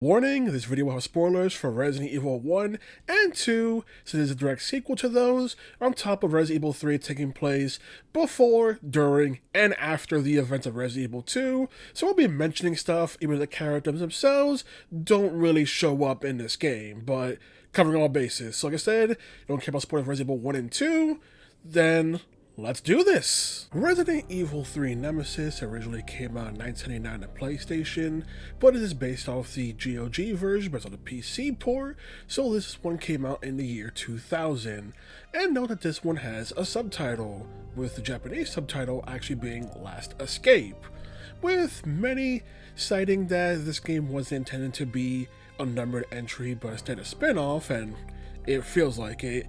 Warning, this video will have spoilers for Resident Evil 1 and 2, since it's a direct sequel to those, on top of Resident Evil 3 taking place before, during, and after the events of Resident Evil 2, so we'll be mentioning stuff even if the characters themselves don't really show up in this game, but covering all bases. So like I said, you don't care about spoilers of Resident Evil 1 and 2, then let's do this! Resident Evil 3 Nemesis originally came out in 1989 on PlayStation, but it is based off the GOG version, but it's on the PC port, so this one came out in the year 2000. And note that this one has a subtitle, with the Japanese subtitle actually being Last Escape, with many citing that this game wasn't intended to be a numbered entry, but instead a spin-off, and it feels like it.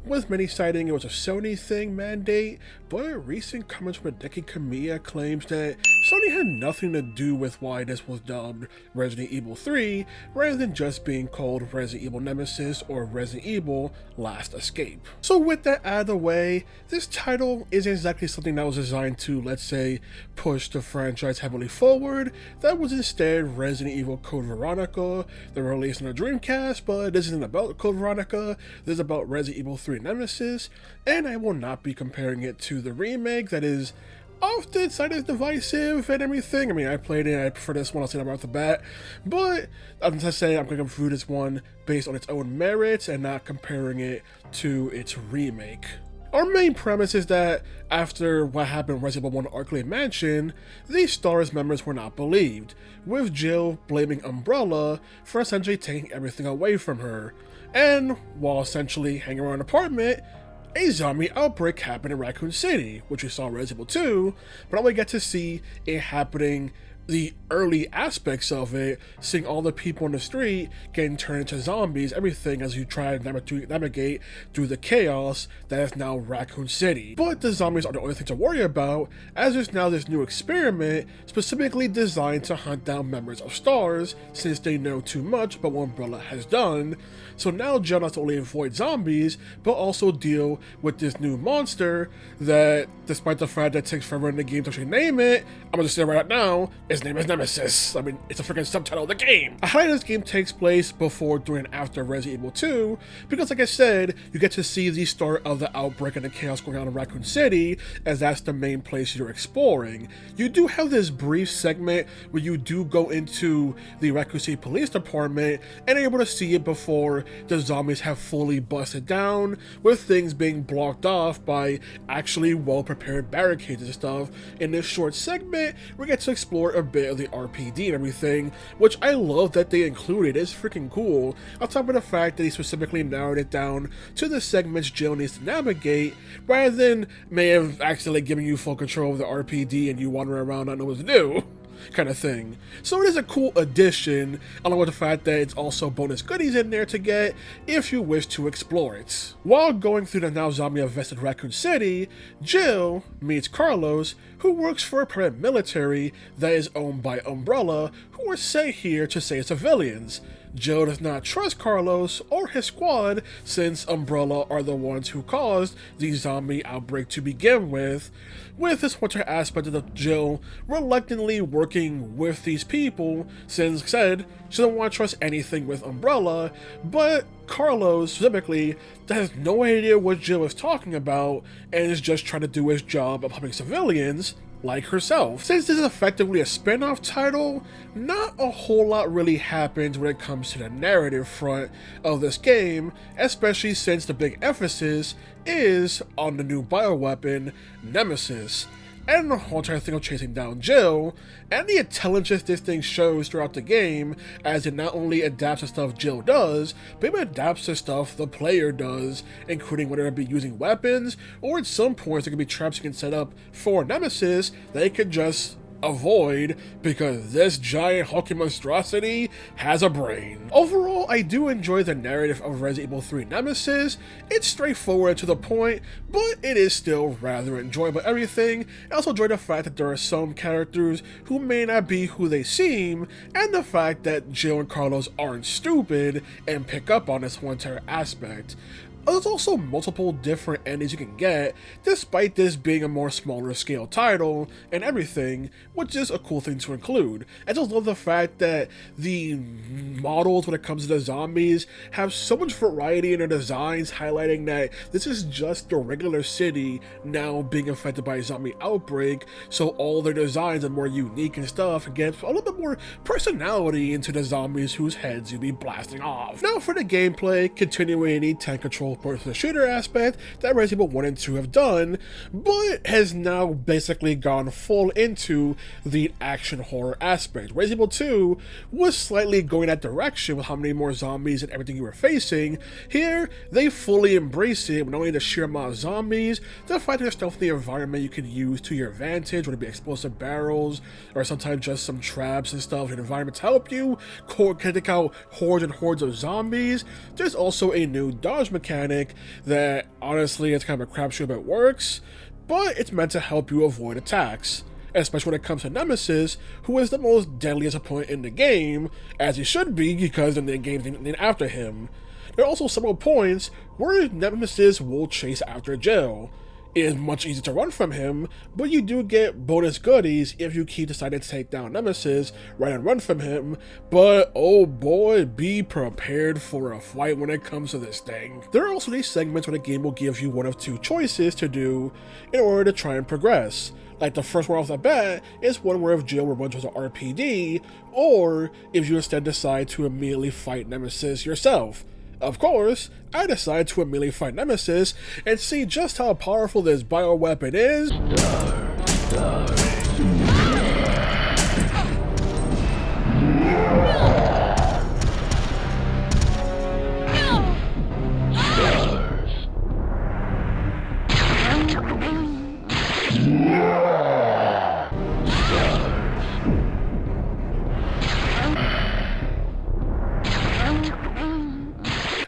With many citing it was a Sony thing mandate, but recent comments from Hideki Kamiya claims that Sony had nothing to do with why this was dubbed Resident Evil 3, rather than just being called Resident Evil Nemesis or Resident Evil Last Escape. So with that out of the way, this title isn't exactly something that was designed to, let's say, push the franchise heavily forward. That was instead Resident Evil Code Veronica, that were released on the Dreamcast, but this isn't about Code Veronica, this is about Resident Evil 3 Nemesis, and I will not be comparing it to the remake that is often cited as divisive and everything. I mean, I played it, I prefer this one, I'll say that right off the bat, but I'm just saying I'm going to go through this one based on its own merits and not comparing it to its remake. Our main premise is that after what happened in Resident Evil 1 Arcade Mansion, the STARS members were not believed, with Jill blaming Umbrella for essentially taking everything away from her. And while essentially hanging around an apartment, a zombie outbreak happened in Raccoon City, which we saw in Resident Evil 2, but now we get to see it happening, the early aspects of it, seeing all the people in the street getting turned into zombies, everything as you try to navigate through the chaos that is now Raccoon City. But the zombies are the only thing to worry about, as there's now this new experiment specifically designed to hunt down members of STARS, since they know too much about what Umbrella has done. So now Jill not only avoid zombies, but also deal with this new monster that, despite the fact that it takes forever in the game to actually name it, I'm gonna just say right now, his name is Nemesis. I mean, it's a freaking subtitle of the game. I highlight this game takes place before, during, and after Resident Evil 2, because like I said, you get to see the start of the outbreak and the chaos going on in Raccoon City, as that's the main place you're exploring. You do have this brief segment where you do go into the Raccoon City Police Department and are able to see it before the zombies have fully busted down, with things being blocked off by actually well-prepared barricades and stuff. In this short segment, we get to explore a bit of the RPD and everything, which I love that they included. It's freaking cool. On top of the fact that he specifically narrowed it down to the segments Jill needs to navigate, rather than may have accidentally given you full control of the RPD and you wander around not know what to do, kind of thing. So it is a cool addition, along with the fact that it's also bonus goodies in there to get if you wish to explore it. While going through the now zombie-infested Raccoon City, Jill meets Carlos, who works for a private military that is owned by Umbrella, who are sent here to save civilians. Jill does not trust Carlos or his squad, since Umbrella are the ones who caused the zombie outbreak to begin with this winter aspect of Jill reluctantly working with these people, since said she doesn't want to trust anything with Umbrella, but Carlos specifically has no idea what Jill is talking about and is just trying to do his job of helping civilians like herself. Since this is effectively a spin-off title, not a whole lot really happens when it comes to the narrative front of this game, especially since the big emphasis is on the new bioweapon, Nemesis, and the whole entire thing of chasing down Jill, and the intelligence this thing shows throughout the game, as it not only adapts to stuff Jill does, but it adapts to stuff the player does, including whether it be using weapons, or at some points there could be traps you can set up for Nemesis that it could just avoid, because this giant hulking monstrosity has a brain. Overall, I do enjoy the narrative of Resident Evil 3 Nemesis. It's straightforward to the point, but it is still rather enjoyable everything. I also enjoy the fact that there are some characters who may not be who they seem, and the fact that Jill and Carlos aren't stupid and pick up on this whole entire aspect. There's also multiple different endings you can get, despite this being a more smaller scale title and everything, which is a cool thing to include. I just love the fact that the models when it comes to the zombies have so much variety in their designs, highlighting that this is just a regular city now being affected by a zombie outbreak, so all their designs are more unique and stuff and get a little bit more personality into the zombies whose heads you'll be blasting off. Now for the gameplay, continuing the tank control person shooter aspect that Resident Evil 1 and 2 have done, but has now basically gone full into the action horror aspect. Resident Evil 2 was slightly going that direction with how many more zombies and everything you were facing. Here, they fully embrace it with not only the sheer amount of zombies, the fact that there's stuff in the environment you can use to your advantage, whether it be explosive barrels, or sometimes just some traps and stuff in the environment to help you take out hordes and hordes of zombies. There's also a new dodge mechanic that honestly it's kind of a crapshoot, but it works, but it's meant to help you avoid attacks, especially when it comes to Nemesis, who is the most deadliest opponent in the game, as he should be because the game's named after him. There are also several points where Nemesis will chase after Jill. It is much easier to run from him, but you do get bonus goodies if you keep deciding to take down Nemesis rather than run from him, but oh boy, be prepared for a fight when it comes to this thing. There are also these segments where the game will give you one of two choices to do in order to try and progress. Like the first one off the bat is one where if Jill will run towards an RPD, or if you instead decide to immediately fight Nemesis yourself. Of course, I decided to immediately fight Nemesis and see just how powerful this bioweapon is.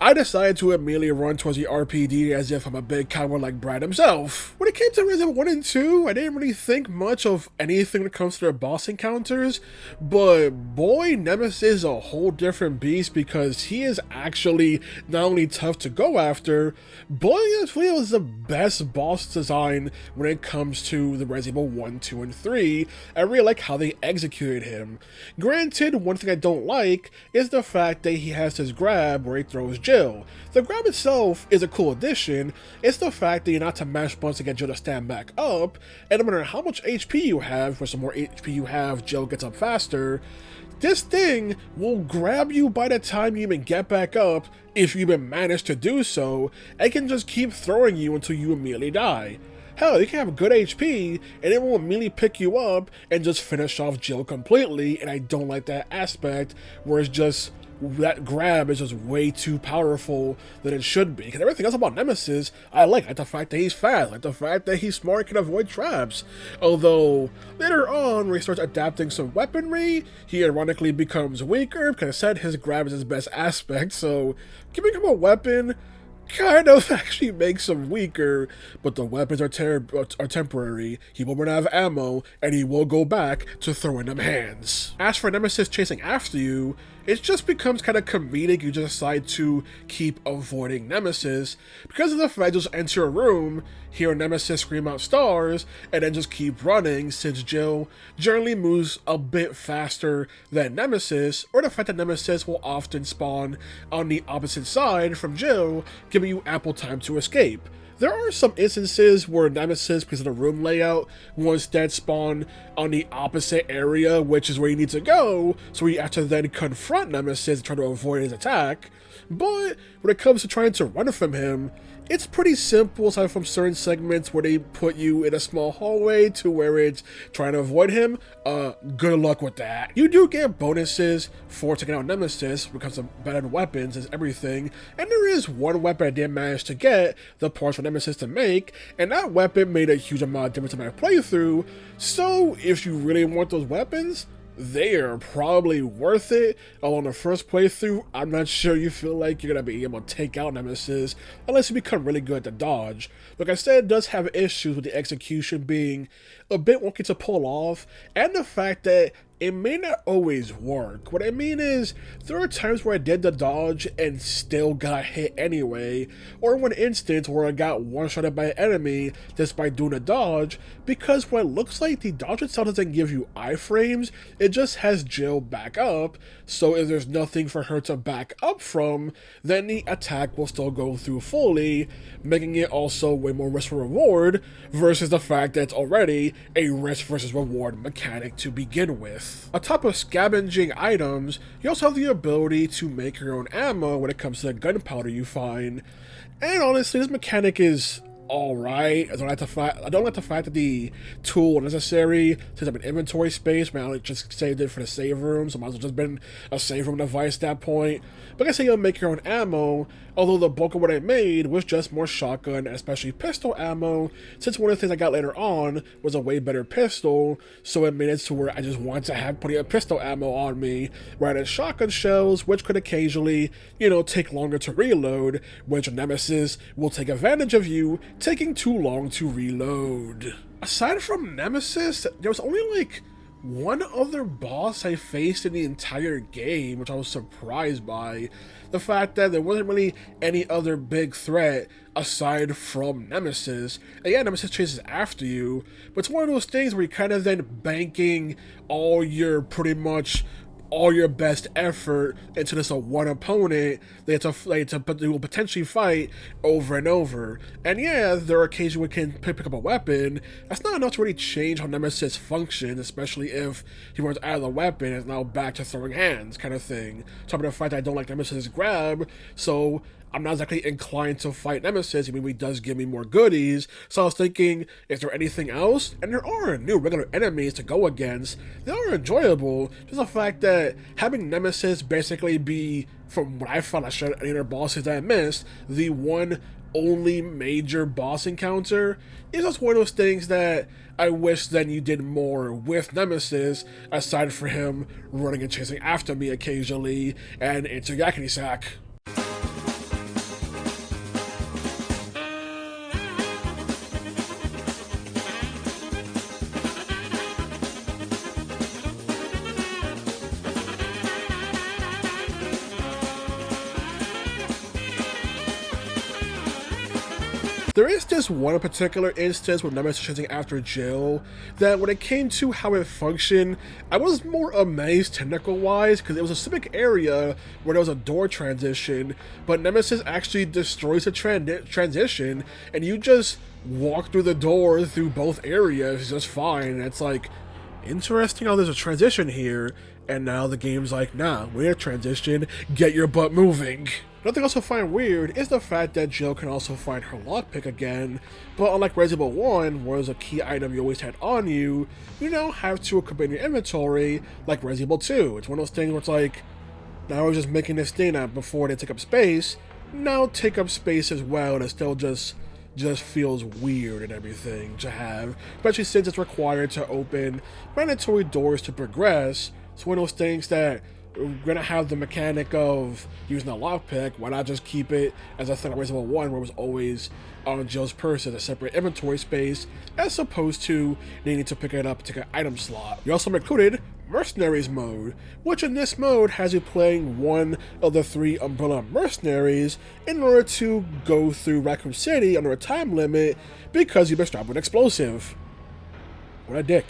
I decided to immediately run towards the RPD as if I'm a big coward like Brad himself. When it came to Resident Evil 1 and 2, I didn't really think much of anything when it comes to their boss encounters, but boy, Nemesis is a whole different beast because he is actually not only tough to go after, but I feel is the best boss design when it comes to the Resident Evil 1, 2, and 3. I really like how they executed him. Granted, one thing I don't like is the fact that he has his grab where he throws Jill. The grab itself is a cool addition. It's the fact that you're not to mash buttons to get Jill to stand back up, and no matter how much HP you have, for some more HP you have, Jill gets up faster. This thing will grab you by the time you even get back up, if you even manage to do so, and can just keep throwing you until you immediately die. Hell, you can have good HP, and it will immediately pick you up and just finish off Jill completely, and I don't like that aspect, where it's just that grab is just way too powerful than it should be. Because everything else about Nemesis, I like the fact that he's fast, like the fact that he's smart and can avoid traps. Although, later on, when he starts adapting some weaponry, he ironically becomes weaker, because I said his grab is his best aspect, so giving him a weapon kind of actually makes him weaker, but the weapons are temporary. He will run out of ammo, and he will go back to throwing them hands. As for Nemesis chasing after you, it just becomes kind of comedic. You just decide to keep avoiding Nemesis because of the fact you just enter a room, hear Nemesis scream out stars, and then just keep running since Jill generally moves a bit faster than Nemesis, or the fact that Nemesis will often spawn on the opposite side from Jill, giving you ample time to escape. There are some instances where Nemesis, because of the room layout, will instead spawn on the opposite area, which is where you need to go, so you have to then confront Nemesis and try to avoid his attack. But when it comes to trying to run from him, it's pretty simple, aside from certain segments where they put you in a small hallway to where it's trying to avoid him. Good luck with that. You do get bonuses for taking out Nemesis when it comes to better weapons and everything, and there is one weapon I did manage to get the parts for Nemesis to make, and that weapon made a huge amount of difference in my playthrough, so if you really want those weapons, they are probably worth it. Although on the first playthrough, I'm not sure you feel like you're going to be able to take out Nemesis unless you become really good at the dodge. Like I said, it does have issues with the execution being a bit wonky to pull off, and the fact that it may not always work. What I mean is, there are times where I did the dodge and still got hit anyway, or one instance where I got one-shotted by an enemy just by doing a dodge, because what it looks like the dodge itself doesn't give you iframes, it just has Jill back up, so if there's nothing for her to back up from, then the attack will still go through fully, making it also way more risk for reward, versus the fact that it's already a risk versus reward mechanic to begin with. On top of scavenging items, you also have the ability to make your own ammo when it comes to the gunpowder you find, and honestly this mechanic is alright. I don't like the fact that the tool necessary takes up an inventory space. Man, I just saved it for the save room, so might as well just been a save room device at that point. But I guess you'll make your own ammo, although the bulk of what I made was just more shotgun, especially pistol ammo, since one of the things I got later on was a way better pistol, so it made it to where I just wanted to have plenty of pistol ammo on me, rather than shotgun shells, which could occasionally, take longer to reload, which Nemesis will take advantage of you taking too long to reload. Aside from Nemesis, there was only one other boss I faced in the entire game, which I was surprised by. The fact that there wasn't really any other big threat aside from Nemesis. And yeah, Nemesis chases after you, but it's one of those things where you're kind of then banking all your best effort into this one opponent that you will potentially fight over and over. And yeah, there are occasions where you can pick up a weapon. That's not enough to really change how Nemesis functions, especially if he runs out of the weapon and is now back to throwing hands kind of thing. So I'm going to fight that I don't like Nemesis grab, so I'm not exactly inclined to fight Nemesis, even though he does give me more goodies. So I was thinking, is there anything else? And there are new regular enemies to go against. They are enjoyable. Just the fact that having Nemesis basically be, from what I found, I showed any other bosses that I missed, the one only major boss encounter, is just one of those things that I wish then you did more with Nemesis, aside from him running and chasing after me occasionally and into Yakety sack. There is this one particular instance with Nemesis chasing after Jill that when it came to how it functioned, I was more amazed technical-wise because it was a specific area where there was a door transition, but Nemesis actually destroys the transition and you just walk through the door through both areas just fine. And it's like, interesting how there's a transition here, and now the game's like, nah, we're a transition, get your butt moving. Another thing I also find weird is the fact that Jill can also find her lockpick again, but unlike Resident Evil 1, where it was a key item you always had on you, you now have to equip in your inventory like Resident Evil 2. It's one of those things where it's like, now I was just making this thing that before they take up space, now take up space as well, and it still just feels weird and everything to have, especially since it's required to open mandatory doors to progress. It's one of those things that we're gonna have the mechanic of using a lockpick. Why not just keep it as a thing on Resident Evil 1, where it was always on Jill's purse as a separate inventory space, as opposed to needing to pick it up to take an item slot. You also included Mercenaries mode, which in this mode has you playing one of the 3 Umbrella mercenaries in order to go through Raccoon City under a time limit because you've been strapped with an explosive. What a dick.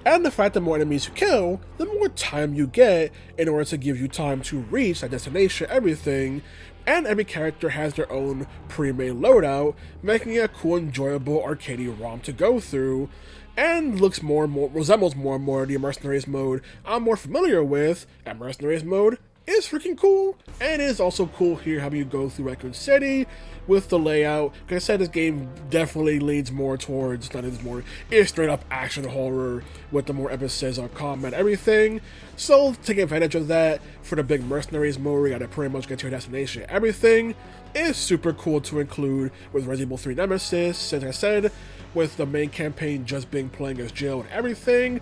And the fact that the more enemies you kill, the more time you get in order to give you time to reach that destination, everything. And every character has their own pre-made loadout, making it a cool, enjoyable arcadey ROM to go through, and resembles more and more the Mercenaries mode I'm more familiar with. And Mercenaries mode is freaking cool, and it is also cool here having you go through Raccoon City with the layout. Like I said, this game definitely leans more towards, it's straight up action horror with the more emphasis on combat, everything. So taking advantage of that for the big Mercenaries mode, you gotta pretty much get to your destination, everything is super cool to include with Resident Evil 3 Nemesis. As I said, with the main campaign just being playing as Jill and everything,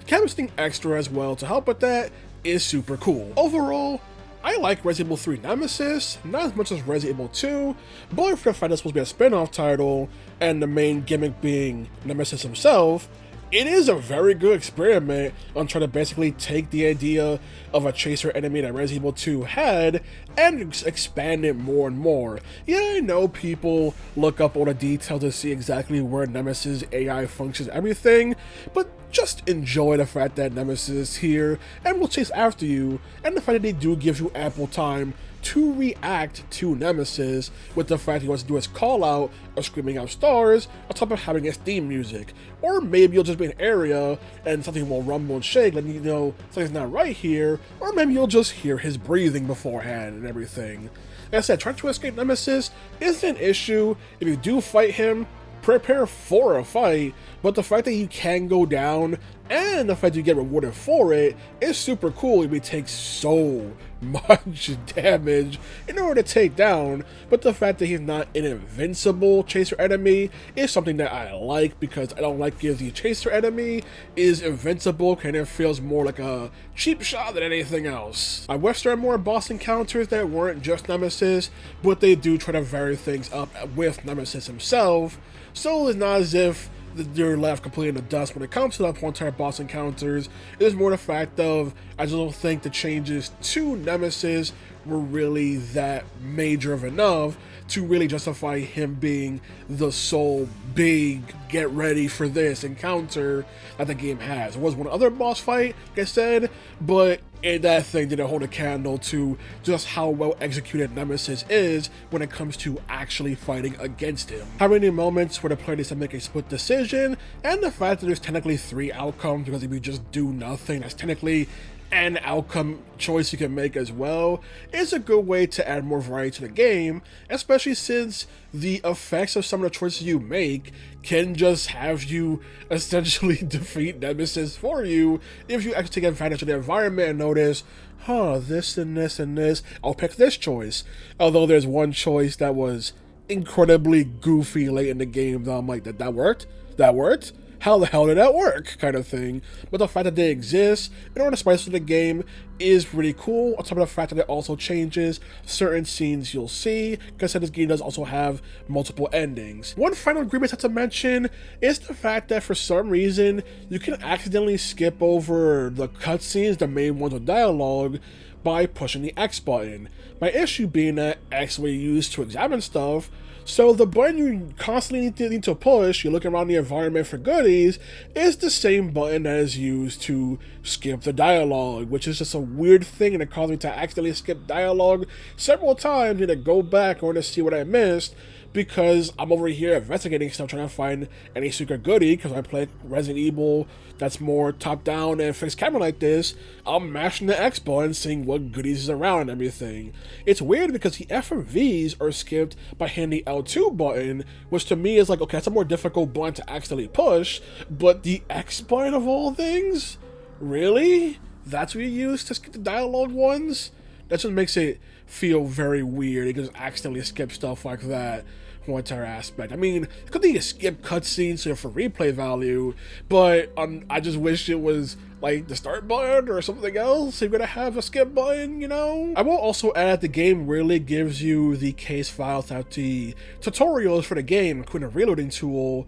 canvassing extra as well to help with that is super cool. Overall, I like Resident Evil 3 Nemesis, not as much as Resident Evil 2, but for the fact it's supposed to be a spin-off title, and the main gimmick being Nemesis himself, it is a very good experiment on trying to basically take the idea of a chaser enemy that Resident Evil 2 had and expand it more and more. Yeah, I know people look up all the details to see exactly where Nemesis AI functions, everything, but just enjoy the fact that Nemesis is here and will chase after you, and the fact that they do give you ample time to react to Nemesis, with the fact he wants to do his call out of screaming out stars on top of having his theme music. Or maybe you'll just be in an area and something will rumble and shake, letting you know something's not right here, or maybe you'll just hear his breathing beforehand and everything. Like I said, trying to escape Nemesis isn't an issue. If you do fight him, prepare for a fight, but the fact that you can go down and the fact you get rewarded for it is super cool. It takes so much damage in order to take down, but the fact that he's not an invincible chaser enemy is something that I like, because I don't like if the chaser enemy is invincible, and it feels more like a cheap shot than anything else. I wish there were more boss encounters that weren't just Nemesis, but they do try to vary things up with Nemesis himself, so it's not as if you're left completely in the dust when it comes to that one-time boss encounters. It is more the fact of, I just don't think the changes to Nemesis were really that major of enough to really justify him being the sole big get ready for this encounter that the game has. There was one other boss fight, like I said, but that thing didn't hold a candle to just how well executed Nemesis is when it comes to actually fighting against him. Having any moments where the player needs to make a split decision, and the fact that there's technically 3 outcomes, because if you just do nothing, that's technically an outcome choice you can make as well, is a good way to add more variety to the game, especially since the effects of some of the choices you make can just have you essentially defeat Nemesis for you if you actually take advantage of the environment and notice, this and this and this, I'll pick this choice. Although there's one choice that was incredibly goofy late in the game that I'm like, that worked? That worked? How the hell did that work? Kind of thing. But the fact that they exist in order to spice up the game is really cool, on top of the fact that it also changes certain scenes you'll see, because this game does also have multiple endings. One final grievance I have to mention is the fact that for some reason you can accidentally skip over the cutscenes, the main ones with dialogue, by pushing the X button. My issue being that X will be used to examine stuff, so the button you constantly need to push, you look around the environment for goodies, is the same button that is used to skip the dialogue, which is just a weird thing, and it caused me to accidentally skip dialogue several times and to go back in order to see what I missed, because I'm over here investigating stuff, trying to find any secret goodie, because I play Resident Evil that's more top-down and fixed camera like this. I'm mashing the X button, seeing what goodies is around and everything. It's weird because the F and Vs are skipped by hitting the L2 button, which to me is like, okay, that's a more difficult button to accidentally push, but the X button of all things? Really? That's what you use to skip the dialogue ones? That just makes it feel very weird. It just accidentally skip stuff like that. One entire aspect. I mean, it could be a skip cutscene so for replay value, but I just wish it was like the start button or something else. You're gonna have a skip button, you know? I will also add the game really gives you the case files out the tutorials for the game, including a reloading tool,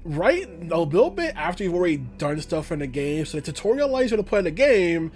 right a little bit after you've already done stuff in the game. So the tutorial allows you to play the game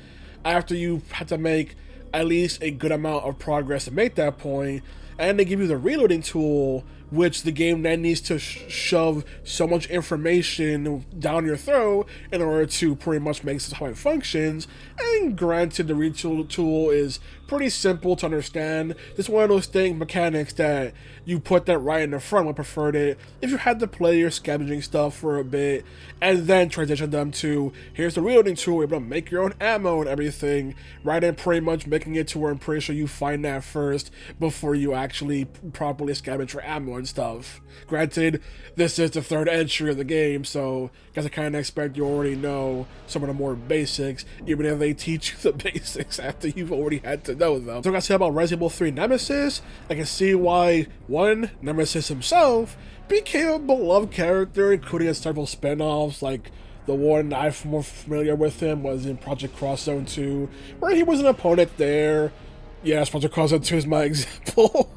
after you've had to make at least a good amount of progress to make that point, and they give you the reloading tool, which the game then needs to shove so much information down your throat in order to pretty much make this how it functions. And granted, the reload tool is pretty simple to understand. It's one of those mechanics that you put that right in the front. I preferred it if you had to play your scavenging stuff for a bit and then transition them to, here's the reloading tool, you're able to make your own ammo and everything, rather than pretty much making it to where I'm pretty sure you find that first before you actually properly scavenge for ammo and stuff. Granted, this is the third entry of the game, so I guess I kind of expect you already know some of the more basics, even if they teach you the basics after you've already had to know them. So like I said about Resident Evil 3 Nemesis, I can see why, one, Nemesis himself became a beloved character, including in several spin-offs, like the one I'm more familiar with him was in Project Cross Zone 2, where he was an opponent there. Yes, Project Cross Zone 2 is my example.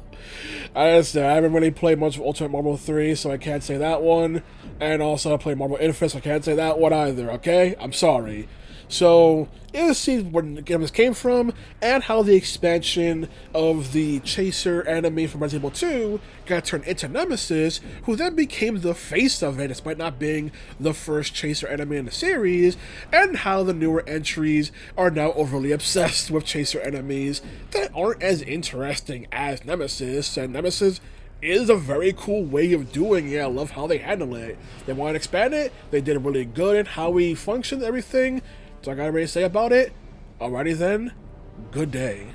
I haven't really played much of Ultimate Marvel 3, so I can't say that one. And also, I played Marvel Infinite, so I can't say that one either, okay? I'm sorry. So, let's see where Nemesis came from, and how the expansion of the Chaser enemy from Resident Evil 2 got turned into Nemesis, who then became the face of it, despite not being the first Chaser enemy in the series, and how the newer entries are now overly obsessed with Chaser enemies that aren't as interesting as Nemesis, and Nemesis is a very cool way of doing it. I love how they handle it. They want to expand it, they did really good in how we function and everything. So I got everything to say about it. Alrighty then, good day.